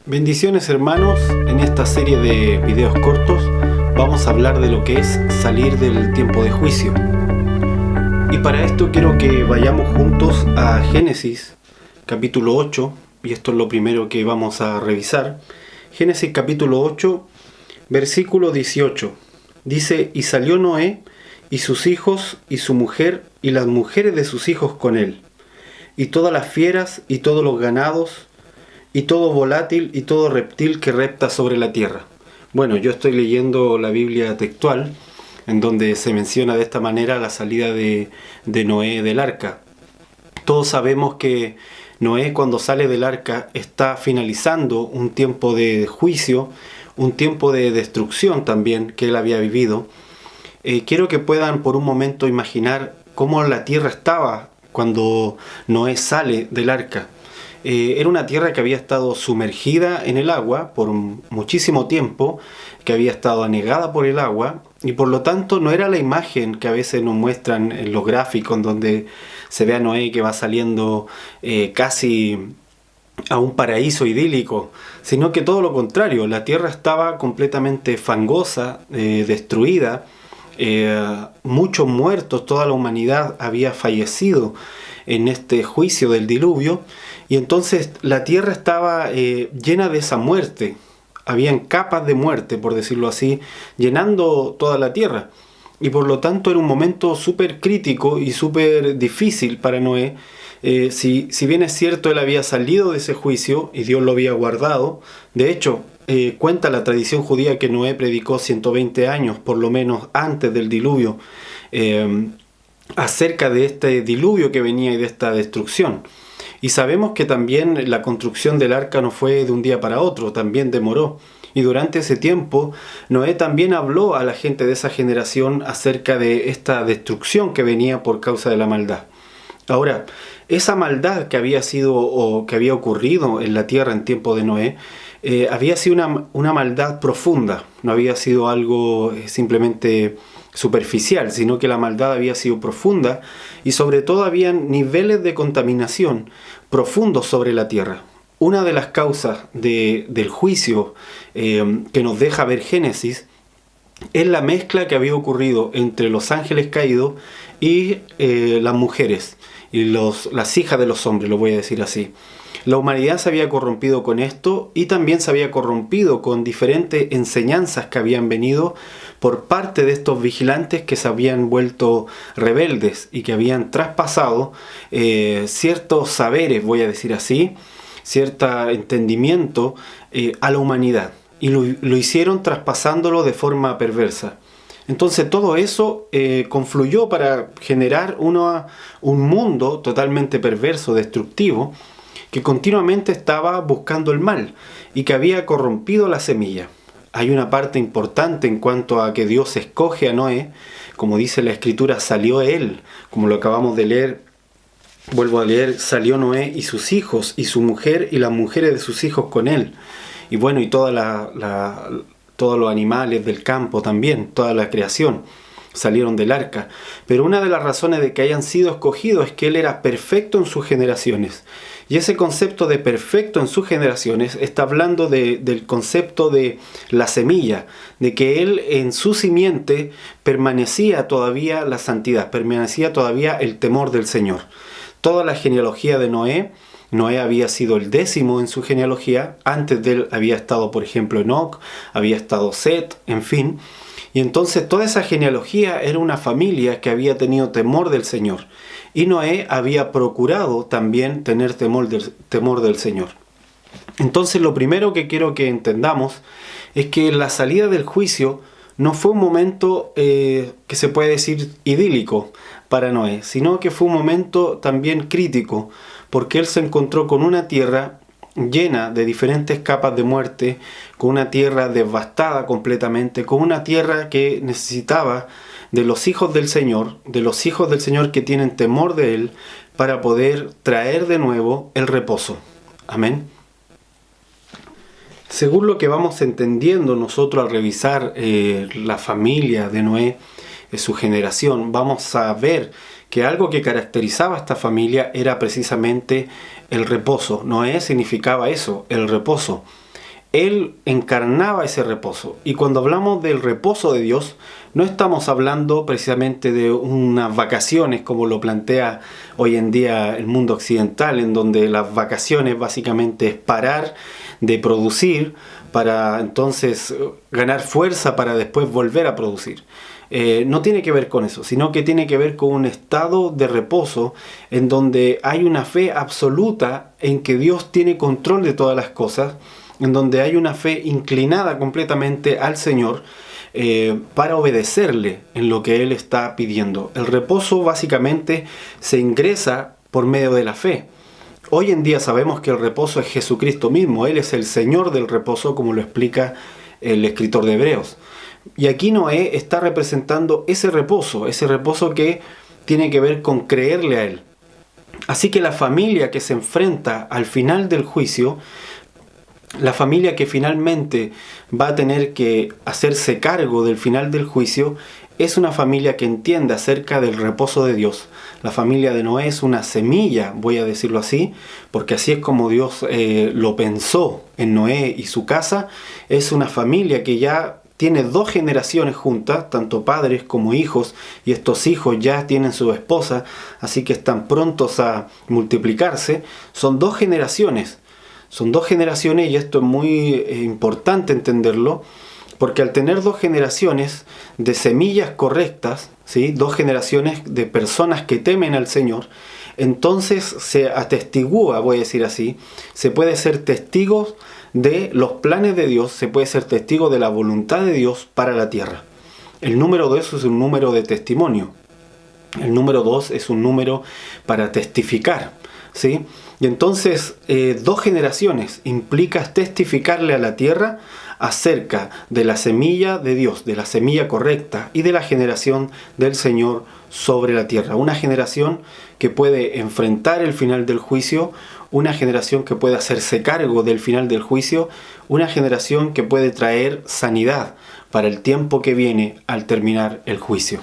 Bendiciones hermanos, en esta serie de videos cortos vamos a hablar de lo que es salir del tiempo de juicio. Y para esto quiero que vayamos juntos a Génesis capítulo 8, y esto es lo primero que vamos a revisar. Génesis capítulo 8, versículo 18. Dice: y salió Noé y sus hijos y su mujer y las mujeres de sus hijos con él, y todas las fieras y todos los ganados, y todo volátil y todo reptil que repta sobre la tierra. Bueno, yo estoy leyendo la Biblia textual, en donde se menciona de esta manera la salida de Noé del arca. Todos sabemos que Noé, cuando sale del arca, está finalizando un tiempo de juicio, un tiempo de destrucción también que él había vivido. Quiero que puedan por un momento imaginar cómo la tierra estaba cuando Noé sale del arca. Era una tierra que había estado sumergida en el agua por muchísimo tiempo, que había estado anegada por el agua, y por lo tanto no era la imagen que a veces nos muestran en los gráficos, en donde se ve a Noé que va saliendo casi a un paraíso idílico, sino que todo lo contrario. La tierra estaba completamente fangosa, destruida, muchos muertos, toda la humanidad había fallecido en este juicio del diluvio, y entonces la tierra estaba llena de esa muerte. Habían capas de muerte, por decirlo así, llenando toda la tierra, y por lo tanto era un momento súper crítico y súper difícil para Noé. Si bien es cierto, él había salido de ese juicio y Dios lo había guardado. De hecho, cuenta la tradición judía que Noé predicó 120 años, por lo menos antes del diluvio, acerca de este diluvio que venía y de esta destrucción. Y sabemos que también la construcción del arca no fue de un día para otro, también demoró. Y durante ese tiempo, Noé también habló a la gente de esa generación acerca de esta destrucción que venía por causa de la maldad. Ahora, esa maldad que había sido o que había ocurrido en la tierra en tiempo de Noé, había sido una maldad profunda, no había sido algo simplemente superficial, sino que la maldad había sido profunda, y sobre todo habían niveles de contaminación profundos sobre la tierra. Una de las causas del juicio que nos deja ver Génesis es la mezcla que había ocurrido entre los ángeles caídos y las mujeres y las hijas de los hombres, lo voy a decir así. La humanidad se había corrompido con esto, y también se había corrompido con diferentes enseñanzas que habían venido por parte de estos vigilantes que se habían vuelto rebeldes y que habían traspasado ciertos saberes, voy a decir así, cierto entendimiento a la humanidad, y lo hicieron traspasándolo de forma perversa. Entonces todo eso confluyó para generar un mundo totalmente perverso, destructivo, que continuamente estaba buscando el mal y que había corrompido la semilla. Hay una parte importante en cuanto a que Dios escoge a Noé. Como dice la Escritura, salió él, como lo acabamos de leer. Vuelvo a leer: salió Noé y sus hijos y su mujer y las mujeres de sus hijos con él. Y bueno, y todos los animales del campo también, toda la creación salieron del arca. Pero una de las razones de que hayan sido escogidos es que él era perfecto en sus generaciones. Y ese concepto de perfecto en sus generaciones está hablando del concepto de la semilla, de que él en su simiente permanecía todavía la santidad, permanecía todavía el temor del Señor. Toda la genealogía de Noé había sido el 10º en su genealogía. Antes de él había estado, por ejemplo, Enoc, había estado Set, en fin. Y entonces toda esa genealogía era una familia que había tenido temor del Señor. Y Noé había procurado también tener temor del Señor. Entonces lo primero que quiero que entendamos es que la salida del juicio no fue un momento que se puede decir idílico para Noé, sino que fue un momento también crítico, porque él se encontró con una tierra llena de diferentes capas de muerte, con una tierra devastada completamente, con una tierra que necesitaba de los hijos del Señor que tienen temor de Él, para poder traer de nuevo el reposo. Amén. Según lo que vamos entendiendo nosotros al revisar la familia de Noé, su generación, vamos a ver que algo que caracterizaba a esta familia era precisamente el reposo. Noé significaba eso, el reposo. Él encarnaba ese reposo. Y cuando hablamos del reposo de Dios, no estamos hablando precisamente de unas vacaciones como lo plantea hoy en día el mundo occidental, en donde las vacaciones básicamente es parar de producir para entonces ganar fuerza para después volver a producir. No tiene que ver con eso, sino que tiene que ver con un estado de reposo en donde hay una fe absoluta en que Dios tiene control de todas las cosas, en donde hay una fe inclinada completamente al Señor para obedecerle en lo que Él está pidiendo. El reposo básicamente se ingresa por medio de la fe. Hoy en día sabemos que el reposo es Jesucristo mismo. Él es el Señor del reposo, como lo explica el escritor de Hebreos. Y aquí Noé está representando ese reposo que tiene que ver con creerle a Él. Así que la familia que se enfrenta al final del juicio, la familia que finalmente va a tener que hacerse cargo del final del juicio, es una familia que entiende acerca del reposo de Dios. La familia de Noé es una semilla, voy a decirlo así, porque así es como Dios lo pensó en Noé y su casa. Es una familia que ya tiene 2 generaciones juntas, tanto padres como hijos, y estos hijos ya tienen su esposa, así que están prontos a multiplicarse. Son 2 generaciones. Son 2 generaciones y esto es muy importante entenderlo, porque al tener 2 generaciones de semillas correctas, ¿sí? 2 generaciones de personas que temen al Señor, entonces se atestigúa, voy a decir así, se puede ser testigos de los planes de Dios, se puede ser testigo de la voluntad de Dios para la tierra. El número 2 es un número de testimonio. El número 2 es un número para testificar, ¿sí? Y entonces 2 generaciones implica testificarle a la tierra acerca de la semilla de Dios, de la semilla correcta y de la generación del Señor sobre la tierra. Una generación que puede enfrentar el final del juicio, una generación que puede hacerse cargo del final del juicio, una generación que puede traer sanidad para el tiempo que viene al terminar el juicio.